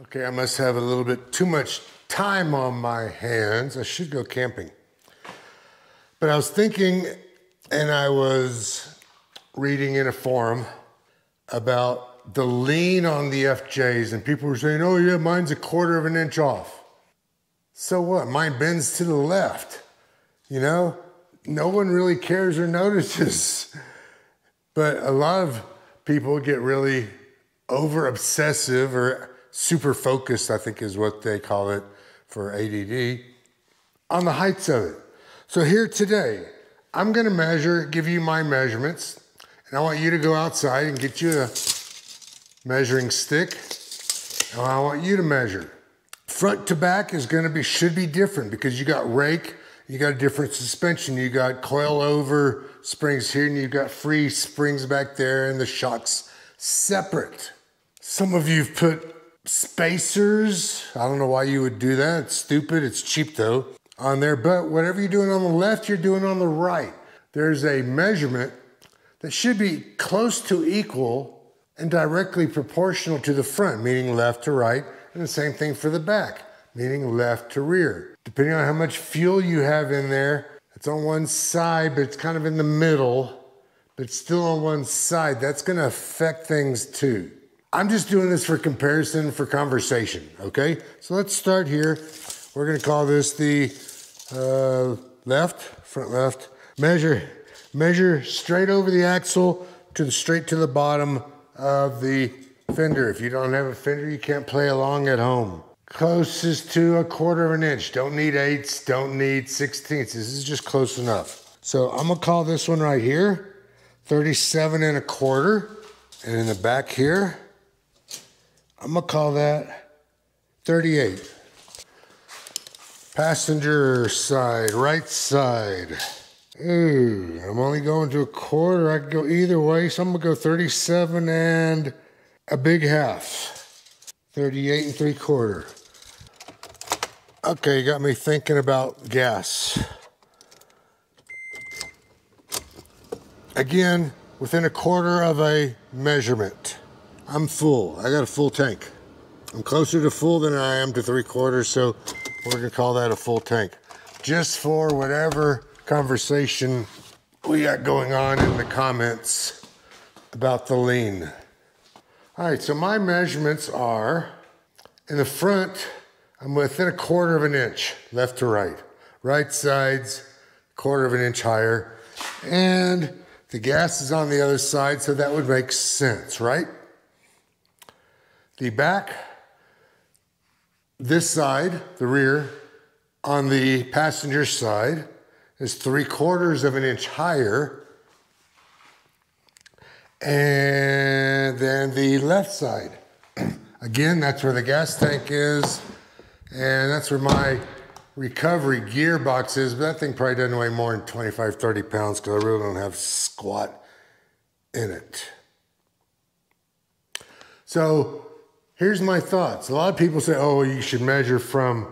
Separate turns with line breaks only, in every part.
Okay, I must have a little bit too much time on my hands. I should go camping. But I was thinking, and I was reading in a forum about the lean on the FJs, and people were saying, oh yeah, mine's 1/4 of an inch off. So what? Mine bends to the left. You know, no one really cares or notices. But a lot of people get really over obsessive or super focused, I think is what they call it for ADD, on the heights of it. So here today, I'm gonna measure, give you my measurements, and I want you to go outside and get you a measuring stick, and I want you to measure. Front to back is should be different because you got Rake, you got a different suspension, you got coil over springs here, and you got free springs back there, and the shock's separate. Some of you've put spacers, I don't know why you would do that, it's stupid, it's cheap though, on there, but whatever you're doing on the left, you're doing on the right. There's a measurement that should be close to equal and directly proportional to the front, meaning left to right, and the same thing for the back, meaning left to rear. Depending on how much fuel you have in there, it's on one side, but it's kind of in the middle, but it's still on one side. That's gonna affect things too. I'm just doing this for comparison, for conversation, okay? So let's start here. We're gonna call this the front left. Measure straight over the axle straight to the bottom of the fender. If you don't have a fender, you can't play along at home. Closest to 1/4 of an inch. Don't need 8ths, don't need 16ths. This is just close enough. So I'm gonna call this one right here 37 1/4. And in the back here, I'm gonna call that 38. Passenger side, right side. Ooh, I'm only going to 1/4. I could go either way, so I'm gonna go 37 and a big half. 38 3/4. Okay, you got me thinking about gas. Again, within 1/4 of a measurement. I'm full, I got a full tank. I'm closer to full than I am to 3/4, so we're gonna call that a full tank. Just for whatever conversation we got going on in the comments about the lean. All right, so my measurements are, in the front, I'm within 1/4 of an inch, left to right. Right side's 1/4 of an inch higher, and the gas is on the other side, so that would make sense, right? The back, this side, the rear, on the passenger side is 3/4 of an inch higher. And then the left side, again, that's where the gas tank is. And that's where my recovery gearbox is. But that thing probably doesn't weigh more than 25, 30 pounds because I really don't have squat in it. So here's my thoughts. A lot of people say, oh, you should measure from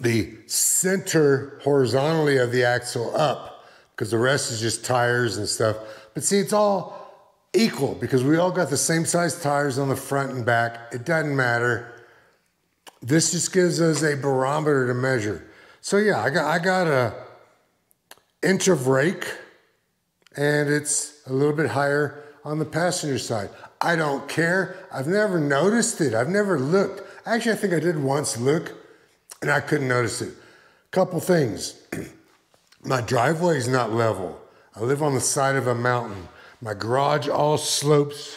the center horizontally of the axle up because the rest is just tires and stuff. But see, it's all equal because we all got the same size tires on the front and back. It doesn't matter. This just gives us a barometer to measure. So yeah, I got a inch of Rake, and it's a little bit higher on the passenger side. I don't care. I've never noticed it. I've never looked. Actually, I think I did once look, and I couldn't notice it. Couple things. My driveway is not level. I live on the side of a mountain. My garage all slopes.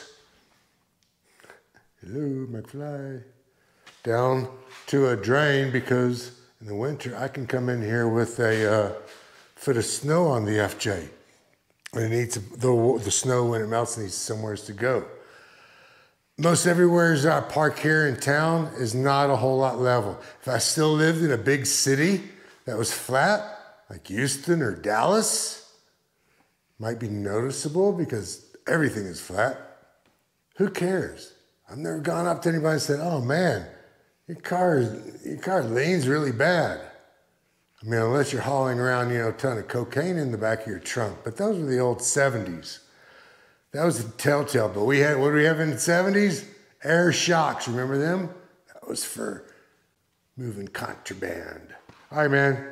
Hello, McFly. Down to a drain because in the winter I can come in here with a foot of snow on the FJ. And it needs the snow when it melts needs somewhere to go. Most everywhere I park here in town is not a whole lot level. If I still lived in a big city that was flat, like Houston or Dallas, might be noticeable because everything is flat. Who cares? I've never gone up to anybody and said, oh man, your car leans really bad. I mean, unless you're hauling around, a ton of cocaine in the back of your trunk. But those were the old 70s. That was the telltale. But what did we have in the 70s? Air shocks, remember them? That was for moving contraband. All right, man.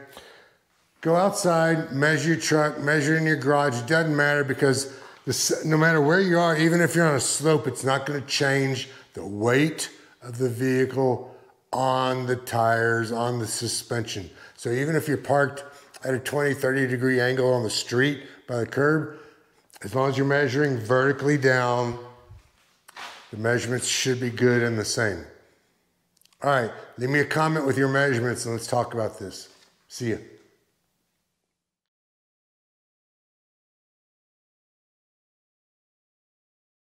Go outside, measure your truck, measure in your garage. It doesn't matter because no matter where you are, even if you're on a slope, it's not going to change the weight of the vehicle on the tires, on the suspension. So even if you're parked at a 20, 30 degree angle on the street by the curb, as long as you're measuring vertically down, the measurements should be good and the same. All right, leave me a comment with your measurements and let's talk about this. See ya.